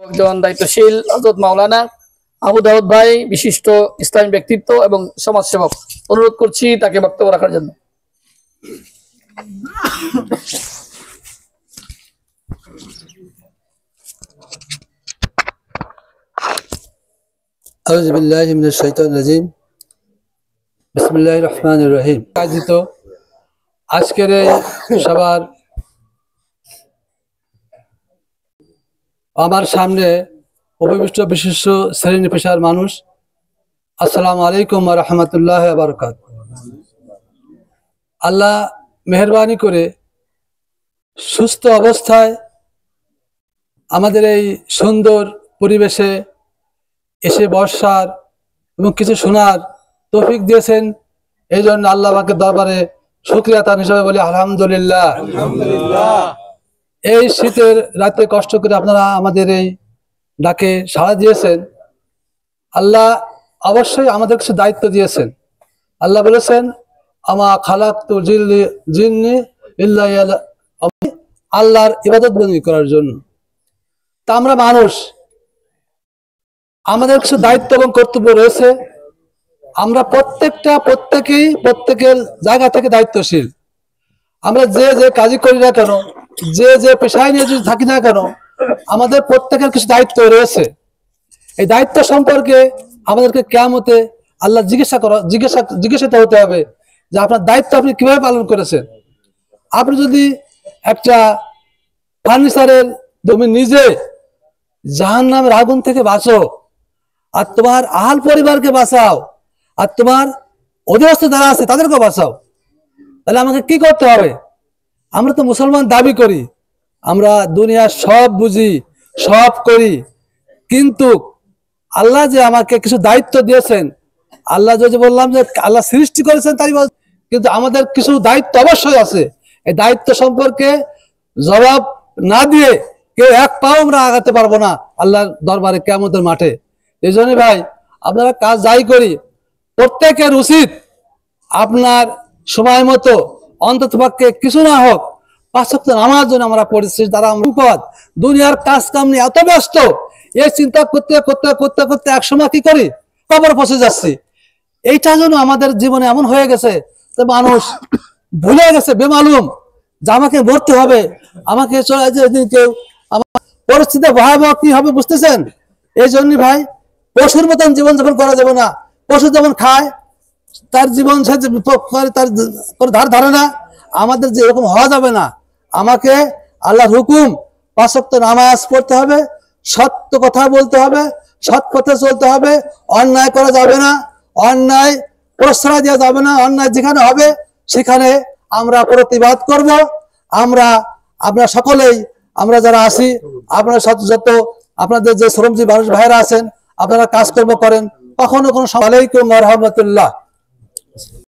একজন দায়িত্বশীল হযরত মাওলানা আবু দাউদ ভাই, বিশিষ্ট ইসলামী ব্যক্তিত্ব এবং সমাজসেবক, অনুরোধ করছি তাকে বক্তব্য রাখার জন্য। আউযু বিল্লাহি মিনাশ শাইতানির রাজিম। বিসমিল্লাহির রহমানির রহিম। আয়োজিত আজকের এই সবার আমার সামনে উপবিষ্ট বিশিষ্ট শ্রেণী পেশার মানুষ, আসসালামু আলাইকুম ওয়া রাহমাতুল্লাহি ওয়া বারাকাতুহু। আল্লাহ মেহেরবানি করে সুস্থ অবস্থায় আমাদের এই সুন্দর পরিবেশে এসে বসার এবং কিছু শোনার তৌফিক দিয়েছেন। এই জন্য আল্লাহ পাকের দরবারে শুকরিয়া তান হিসাবে বলি আলহামদুলিল্লাহ। এই শীতের রাতে কষ্ট করে আপনারা আমাদের এই ডাকে সাড়া দিয়েছেন। আল্লাহ অবশ্যই আমাদের কিছু দায়িত্ব দিয়েছেন। আল্লাহ বলেছেন, আমা খালাকতুল জিন্নি ইল্লা আল্লাহর ইবাদত বন্দী করার জন্য। তা আমরা মানুষ, আমাদের কিছু দায়িত্ব এবং কর্তব্য রয়েছে। আমরা প্রত্যেকের জায়গা থেকে দায়িত্বশীল। আমরা যে যে কাজই করি না কেন, যে যে পেশায় নিয়ে যদি থাকি না কেন, আমাদের প্রত্যেকের কিছু দায়িত্ব রয়েছে। এই দায়িত্ব সম্পর্কে আমাদেরকে কিয়ামতে আল্লাহ জিজ্ঞাসিত হতে হবে যে আপনার দায়িত্ব আপনি কিভাবে পালন করেছেন। আপনি যদি একটা ফার্নিচারের তুমি নিজে জাহান্নামের আগুন থেকে বাঁচো, আর তোমার আহাল পরিবারকে বাঁচাও, আর তোমার অধীনস্থ যারা আছে তাদেরকে বাঁচাও, তাহলে আমাকে কি করতে হবে? আমরা তো মুসলমান দাবি করি, আমরা দুনিয়ার সব বুঝি, সব করি, কিন্তু আল্লাহ যে আমাকে কিছু দায়িত্ব দিয়েছেন, আল্লাহ যদি বললাম যে আল্লাহ সৃষ্টি করেছেন তাই, কিন্তু আমাদের কিছু দায়িত্ব অবশ্যই আছে। এই দায়িত্ব সম্পর্কে জবাব না দিয়ে কেউ এক পাও আমরা আগাতে পারবো না আল্লাহর দরবারে কিয়ামতের মাঠে। এই জন্য ভাই, আপনারা কাজ যাই করি, প্রত্যেকের উচিত আপনার সময় মতো অন্ততপক্ষে কিছু না হোক 5 ওয়াক্ত নামাজ জন্য আমরা পড়েছি। তারা আমরা দুনিয়ার কাজ কাম নিয়ে এত ব্যস্ত, এই চিন্তা করতে করতে করতে করতে এক সময় কি করি, কবর পৌঁছে যাচ্ছি। এইটা যেন আমাদের জীবনে এমন হয়ে গেছে যে মানুষ ভুলে গেছে বেমালুম যে আমাকে মরতে হবে, আমাকে চলে যেদিন কেউ আমার পরিস্থিতি ভয়াবহ কি হবে বুঝতেছেন। এই জন্য ভাই, পশুর মতন জীবনযাপন করা যাবে না। পশু যেমন খায়, তার জীবন সে তার ধার ধারে না, আমাদের যে এরকম হওয়া যাবে না। আমাকে আল্লাহর হুকুম 5 ওয়াক্ত নামাজ পড়তে হবে, সত্য কথা বলতে হবে, সৎ পথে চলতে হবে, অন্যায় করা যাবে না, অন্যায় প্রশ্রয় দেওয়া যাবে না। অন্যায় যেখানে হবে সেখানে আমরা প্রতিবাদ করব। আমরা সকলেই, আমরা যারা আছি, আপনারা যত আপনাদের যে শ্রমজীবী মানুষ ভাইরা আছেন, আপনারা কাজকর্ম করেন, কখনো কোনো। আলাইকুম ওয়া রাহমাতুল্লাহ।